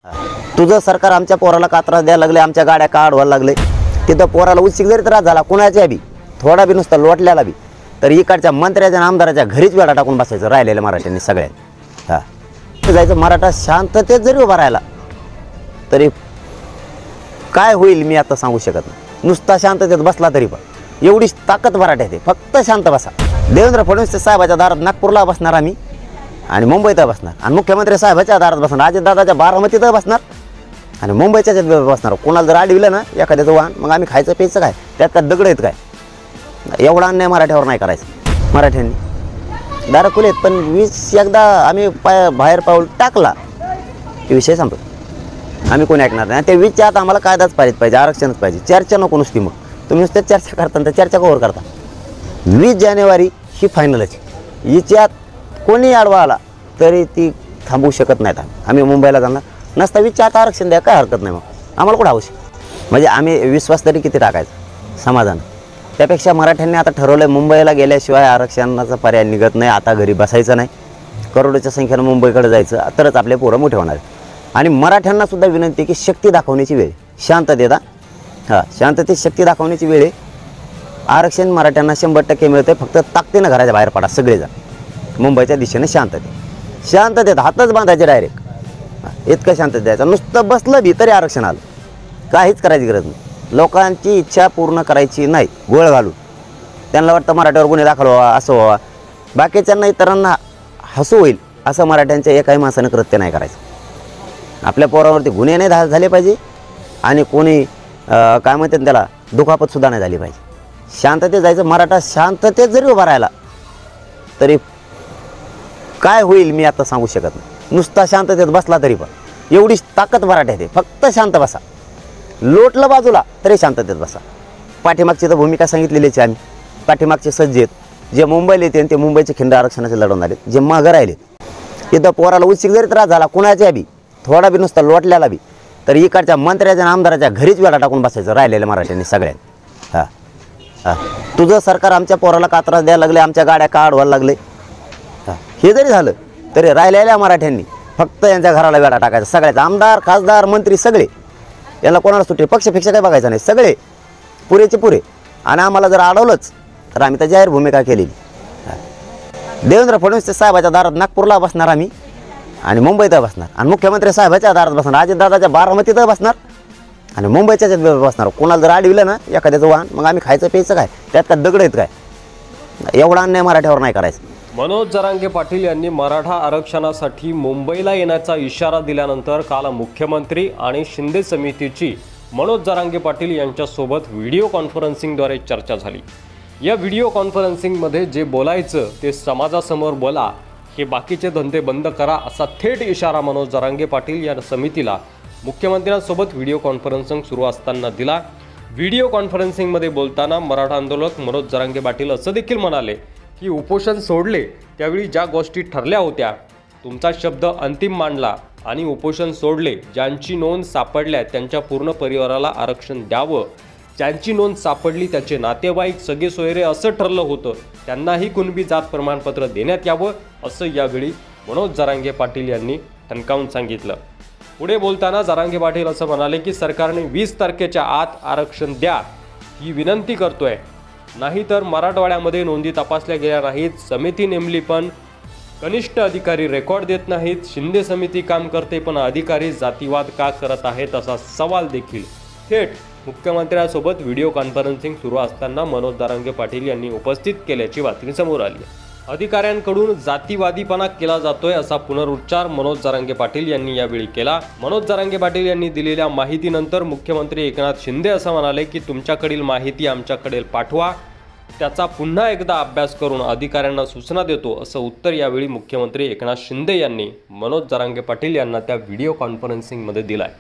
तुझं सरकार आमच्या पोराला कात्रा द्यायला लागले, आमच्या गाड्या का अडवायला लागले. तिथं पोराला उच्चिक जरी त्रास झाला कोणाच्या बी थोडा बी नुसता लोटल्याला बी तर इकडच्या मंत्र्याच्या आणि आमदाराच्या घरीच वेळा टाकून बसायचं राहिलेल्या मराठ्यांनी सगळ्यांनी. जायचं मराठा शांततेत जरी उभा राहिला तरी काय होईल मी आता सांगू शकत नाही. नुसता शांततेत बसला तरी पण एवढीच ताकद मराठ्यात आहे, फक्त शांत बसा. देवेंद्र फडणवीस साहेबाच्या दारात नागपूरला बसणार आम्ही आणि मुंबईत बसणार आणि मुख्यमंत्री साहेबाच्या दारात बसणार, अजितदादाच्या बारामतीत बसणार आणि मुंबईच्या बसणार. कोणाला जर आडविलं ना एखाद्याचं वाहन मग आम्ही खायचं प्यायचं काय, त्यात काय दगड आहेत काय. एवढा अन्याय मराठ्यावर नाही करायचं. मराठ्यांनी दारं खुले आहेत पण वीस एकदा आम्ही बाहेर पाऊल टाकला की विषय संपतो. आम्ही कोणी ऐकणार नाही. ते वीसच्या आत आम्हाला कायदाच पाहिजे, आरक्षणच पाहिजे. चर्चा नको नुसती. मग तुम्ही नुसत्या चर्चा करता तर चर्चा कवर करता. 20 जानेवारी ही फायनलच. हिच्यात कोणी आडवा आला तरी ती थांबवू शकत नाहीत. आम्ही मुंबईला जाणार नसता 20च्या आत आरक्षण द्या, काय हरकत नाही. मग आम्हाला कुठं आवश्यक म्हणजे आम्ही विश्वास तरी किती टाकायचा समाधान. त्यापेक्षा मराठ्यांनी आता ठरवलं आहे मुंबईला गेल्याशिवाय आरक्षणाचा पर्याय निघत नाही. आता घरी बसायचं नाही, करोडोच्या संख्येनं मुंबईकडे जायचं तरच आपले पोरं मोठे होणार. आणि मराठ्यांना सुद्धा विनंती की शक्ती दाखवण्याची वेळ, शांततेत शांततेत शक्ती दाखवण्याची वेळ आहे. आरक्षण मराठ्यांना 100% मिळतं. फक्त ताकदीनं घराच्या बाहेर पडा सगळेजण मुंबईच्या दिशेने शांततेत हातच बांधायचे डायरेक्ट. इतकं शांततेत द्यायचं. नुसतं बसलं भी तरी आरक्षण आलं, काहीच करायची गरज नाही. लोकांची इच्छा पूर्ण करायची नाही गोळ घालून. त्यांना वाटतं मराठ्यावर गुन्हे दाखल व्हावा असं व्हावा, बाकीच्यांना इतरांना हसू होईल असं मराठ्यांच्या एकाही माणसानं कृत्य नाही करायचं. आपल्या पोरावरती गुन्हे नाही झाले पाहिजे आणि कोणी काय म्हणतात त्याला दुखापतसुद्धा नाही झाली पाहिजे. शांततेत जायचं. मराठा शांततेत जरी उभा राहिला तरी काय होईल मी आता सांगू शकत नाही. नुसता शांततेत बसला तरी पण एवढीच ताकद मराठ्यात आहे. फक्त शांत बसा. लोटलं बाजूला तरी शांततेत बसा. पाठीमागची तर भूमिका सांगितलेलीच आहे आम्ही. पाठीमागचे सज्ज आहेत जे मुंबईला येते ते मुंबईचे खिंड आरक्षणाचे लढवून आले. जे मागं राहिले तिथं पोराला उच्चिक जरी त्रास झाला कोणाच्या बी थोडा बी नुसता लोटल्याला बी तर इकडच्या मंत्र्याच्या आणि आमदाराच्या घरीच वेळा टाकून बसायचं राहिलेल्या मराठ्यांनी सगळ्यांनी. तुझं सरकार आमच्या पोराला कात्रा द्यायला लागले, आमच्या गाड्या का अडवायला लागले. हे जरी झालं तरी राहिलेल्या मराठ्यांनी फक्त यांच्या घराला वेळा टाकायचा. सगळ्याच आमदार खासदार मंत्री सगळे यांना कोणाला सुट्टी पक्षपेक्षा काय बघायचं नाही. सगळे पुरेचे पुरे. आणि आम्हाला जर अडवलंच तर आम्ही तर जाहीर भूमिका केलेली. देवेंद्र फडणवीस साहेबाच्या दारात नागपूरला बसणार आम्ही आणि मुंबईत बसणार आणि मुख्यमंत्री साहेबाच्या दारात बसणार, अजितदादाच्या बारामतीत बसणार आणि मुंबईच्याच बसणार. कोणाला जर आडविलं ना एखाद्याचं वाहन मग आम्ही खायचं प्यायचं काय, त्यात काय दगड आहेत काय. एवढा अन्याय मराठ्यावर नाही करायचं. मनोज जरांगे पाटील यांनी मराठा आरक्षणासाठी मुंबईला येण्याचा इशारा दिल्यानंतर काल मुख्यमंत्री आणि शिंदे समितीची मनोज जरांगे पाटील यांच्यासोबत व्हिडिओ कॉन्फरन्सिंगद्वारे चर्चा झाली. या व्हिडिओ कॉन्फरन्सिंगमध्ये जे बोलायचं ते समाजासमोर बोला, हे बाकीचे धंदे बंद करा असा थेट इशारा मनोज जरांगे पाटील या समितीला मुख्यमंत्र्यांसोबत व्हिडिओ कॉन्फरन्सिंग सुरू असताना दिला. व्हिडिओ कॉन्फरन्सिंगमध्ये बोलताना मराठा आंदोलक मनोज जरांगे पाटील असं देखील म्हणाले की उपोषण सोडले त्यावेळी ज्या गोष्टी ठरल्या होत्या तुमचा शब्द अंतिम मांडला आणि उपोषण सोडले ज्यांची नोंद सापडल्या त्यांच्या पूर्ण परिवाराला आरक्षण द्यावं, ज्यांची नोंद सापडली त्याचे नातेवाईक सगळे सोयरे असं ठरलं होतं त्यांनाही कुणबी जात प्रमाणपत्र देण्यात यावं असं यावेळी मनोज जरांगे पाटील यांनी ठणकावून सांगितलं. पुढे बोलताना जरांगे पाटील असं म्हणाले की सरकारने 20 तारखेच्या आत आरक्षण द्या ही विनंती करतोय, नाहीतर मराठवाड्यामध्ये नोंदी तपासल्या गेल्या नाहीत, समिती नेमली पण कनिष्ठ अधिकारी रेकॉर्ड देत नाहीत, शिंदे समिती काम करते पण अधिकारी जातीवाद का करत आहेत असा सवाल देखील थेट मुख्यमंत्र्यांसोबत व्हिडिओ कॉन्फरन्सिंग सुरू असताना मनोज जरांगे पाटील यांनी उपस्थित केल्याची बातमी समोर आली. अधिकाऱ्यांकडून जातीवादीपणा केला जातोय असा पुनरुच्चार मनोज जरांगे पाटील यांनी यावेळी केला. मनोज जरांगे पाटील यांनी दिलेल्या माहितीनंतर मुख्यमंत्री एकनाथ शिंदे असं म्हणाले की तुमच्याकडील माहिती आमच्याकडे पाठवा, त्याचा पुन्हा एकदा अभ्यास करून अधिकाऱ्यांना सूचना देतो असं उत्तर यावेळी मुख्यमंत्री एकनाथ शिंदे यांनी मनोज जरांगे पाटील यांना त्या व्हिडिओ कॉन्फरन्सिंगमध्ये दिलंय.